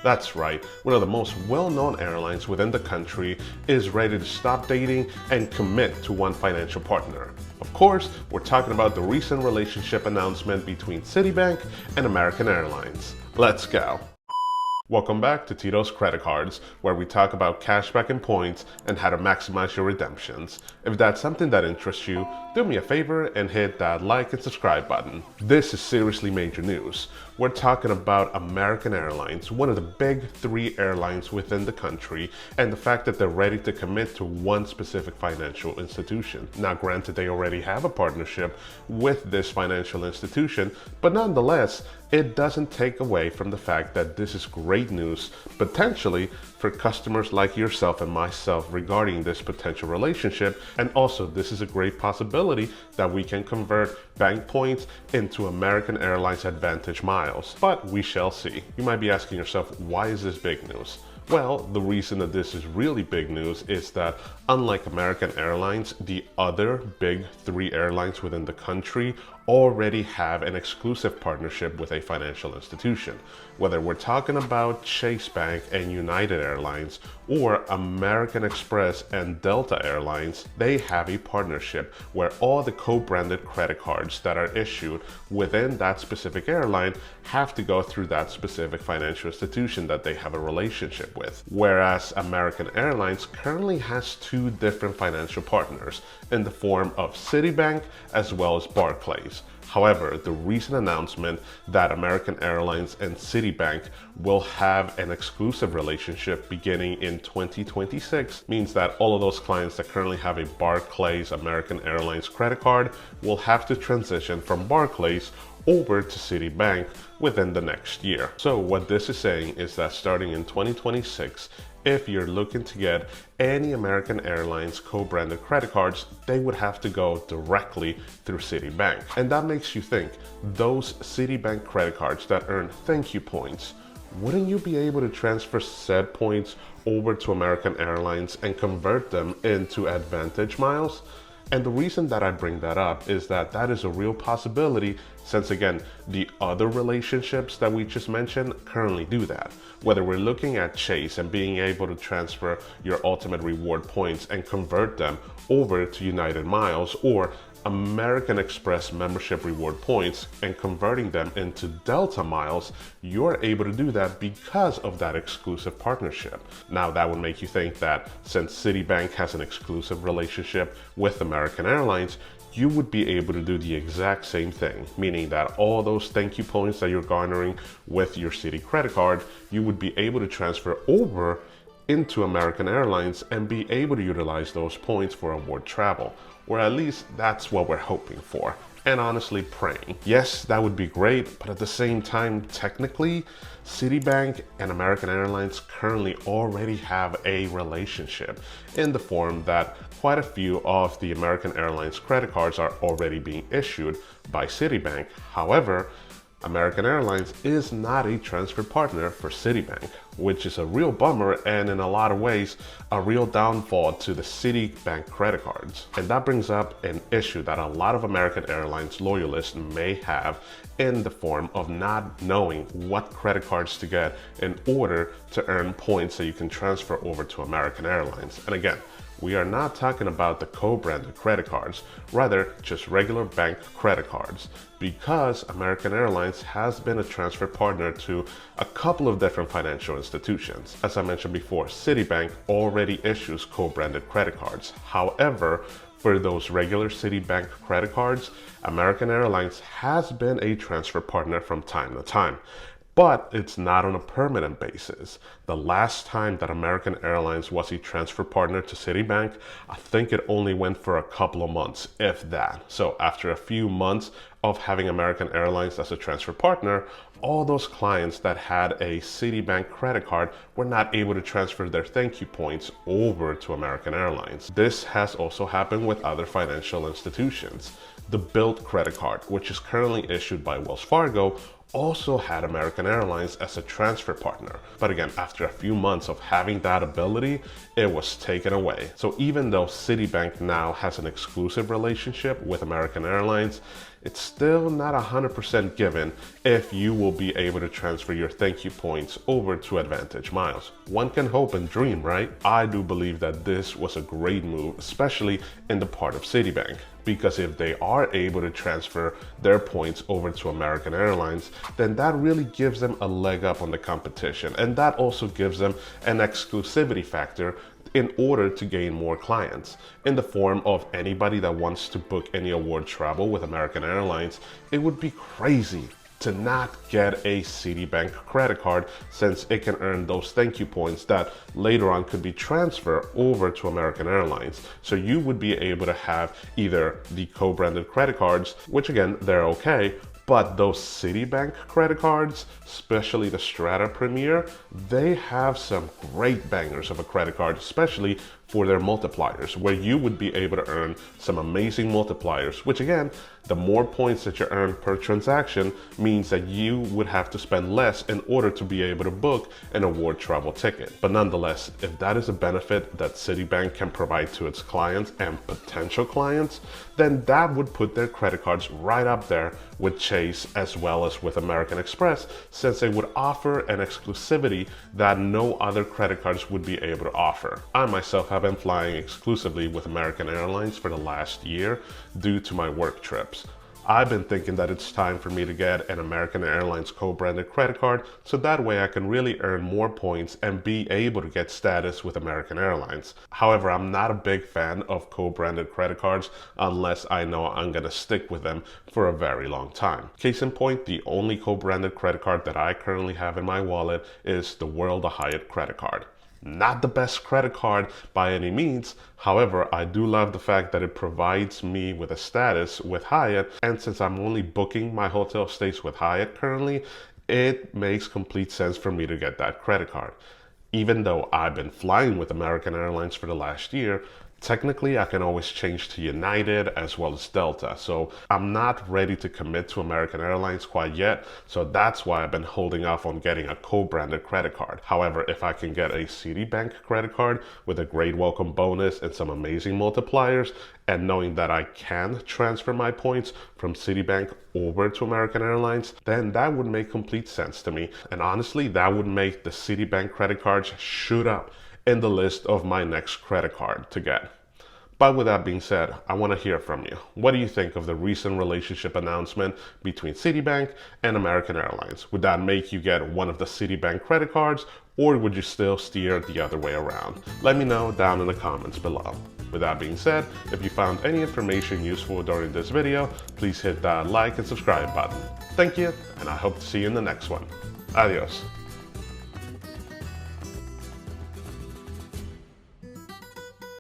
That's right, one of the most well-known airlines within the country is ready to stop dating and commit to one financial partner. Of course, we're talking about the recent relationship announcement between Citibank and American Airlines. Let's go. Welcome back to Tito's Credit Cards, where we talk about cashback and points and how to maximize your redemptions. If that's something that interests you, do me a favor and hit that like and subscribe button. This is seriously major news. We're talking about American Airlines, one of the big three airlines within the country, and the fact that they're ready to commit to one specific financial institution. Now, granted, they already have a partnership with this financial institution, but nonetheless, it doesn't take away from the fact that this is great news, potentially for customers like yourself and myself regarding this potential relationship. And also, this is a great possibility that we can convert bank points into American Airlines Aadvantage miles. But we shall see. You might be asking yourself, why is this big news? Well, the reason that this is really big news is that unlike American Airlines, the other big three airlines within the country already have an exclusive partnership with a financial institution. Whether we're talking about Chase Bank and United Airlines or American Express and Delta Airlines, they have a partnership where all the co-branded credit cards that are issued within that specific airline have to go through that specific financial institution that they have a relationship with. Whereas American Airlines currently has two different financial partners in the form of Citibank as well as Barclays. However, the recent announcement that American Airlines and Citibank will have an exclusive relationship beginning in 2026 means that all of those clients that currently have a Barclays American Airlines credit card will have to transition from Barclays over to Citibank within the next year. So what this is saying is that starting in 2026, if you're looking to get any American Airlines co-branded credit cards, they would have to go directly through Citibank. And that makes you think, those Citibank credit cards that earn thank you points, wouldn't you be able to transfer said points over to American Airlines and convert them into Aadvantage miles? And the reason that I bring that up is that that is a real possibility, since again, the other relationships that we just mentioned currently do that. Whether we're looking at Chase and being able to transfer your ultimate reward points and convert them over to United Miles, or American Express membership reward points and converting them into Delta miles, you're able to do that because of that exclusive partnership. Now, that would make you think that since Citibank has an exclusive relationship with American Airlines, you would be able to do the exact same thing, meaning that all those thank you points that you're garnering with your Citi credit card, you would be able to transfer over into American Airlines and be able to utilize those points for award travel, or at least that's what we're hoping for and honestly praying. Yes, that would be great, but at the same time, technically, Citibank and American Airlines currently already have a relationship in the form that quite a few of the American Airlines credit cards are already being issued by Citibank. However, American Airlines is not a transfer partner for Citibank, which is a real bummer and in a lot of ways a real downfall to the Citibank credit cards. And that brings up an issue that a lot of American Airlines loyalists may have in the form of not knowing what credit cards to get in order to earn points that you can transfer over to American Airlines. And again, we are not talking about the co-branded credit cards, rather just regular bank credit cards, because American Airlines has been a transfer partner to a couple of different financial institutions. As I mentioned before, Citibank already issues co-branded credit cards. However, for those regular Citibank credit cards, American Airlines has been a transfer partner from time to time, but it's not on a permanent basis. The last time that American Airlines was a transfer partner to Citibank, I think it only went for a couple of months, if that. So after a few months of having American Airlines as a transfer partner, all those clients that had a Citibank credit card were not able to transfer their thank you points over to American Airlines. This has also happened with other financial institutions. The Bilt credit card, which is currently issued by Wells Fargo, also had American Airlines as a transfer partner. But again, after a few months of having that ability, it was taken away. So even though Citibank now has an exclusive relationship with American Airlines, it's still not 100% given if you will be able to transfer your thank you points over to Aadvantage miles. One can hope and dream, right? I do believe that this was a great move, especially in the part of Citibank, because if they are able to transfer their points over to American Airlines, then that really gives them a leg up on the competition, and that also gives them an exclusivity factor in order to gain more clients. In the form of anybody that wants to book any award travel with American Airlines, it would be crazy to not get a Citibank credit card, since it can earn those thank you points that later on could be transferred over to American Airlines. So you would be able to have either the co-branded credit cards, which again, they're okay, but those Citibank credit cards, especially the Strata Premier, they have some great bangers of a credit card, especially for their multipliers, where you would be able to earn some amazing multipliers, which again, the more points that you earn per transaction means that you would have to spend less in order to be able to book an award travel ticket. But nonetheless, if that is a benefit that Citibank can provide to its clients and potential clients, then that would put their credit cards right up there with Chase as well as with American Express, since they would offer an exclusivity that no other credit cards would be able to offer. I myself have been flying exclusively with American Airlines for the last year due to my work trips. I've been thinking that it's time for me to get an American Airlines co-branded credit card, so that way I can really earn more points and be able to get status with American Airlines. However, I'm not a big fan of co-branded credit cards unless I know I'm gonna stick with them for a very long time. Case in point, the only co-branded credit card that I currently have in my wallet is the World of Hyatt credit card. Not the best credit card by any means. However, I do love the fact that it provides me with a status with Hyatt, and since I'm only booking my hotel stays with Hyatt currently, it makes complete sense for me to get that credit card. Even though I've been flying with American Airlines for the last year, technically I can always change to United as well as Delta, so I'm not ready to commit to American Airlines quite yet, so that's why I've been holding off on getting a co-branded credit card. However, if I can get a Citibank credit card with a great welcome bonus and some amazing multipliers, and knowing that I can transfer my points from Citibank over to American Airlines, then that would make complete sense to me. And honestly, that would make the Citibank credit cards shoot up in the list of my next credit card to get. But with that being said, I want to hear from you. What do you think of the recent relationship announcement between Citibank and American Airlines? Would that make you get one of the Citibank credit cards, or would you still steer the other way around? Let me know down in the comments below. With that being said, if you found any information useful during this video, please hit that like and subscribe button. Thank you, and I hope to see you in the next one. Adios.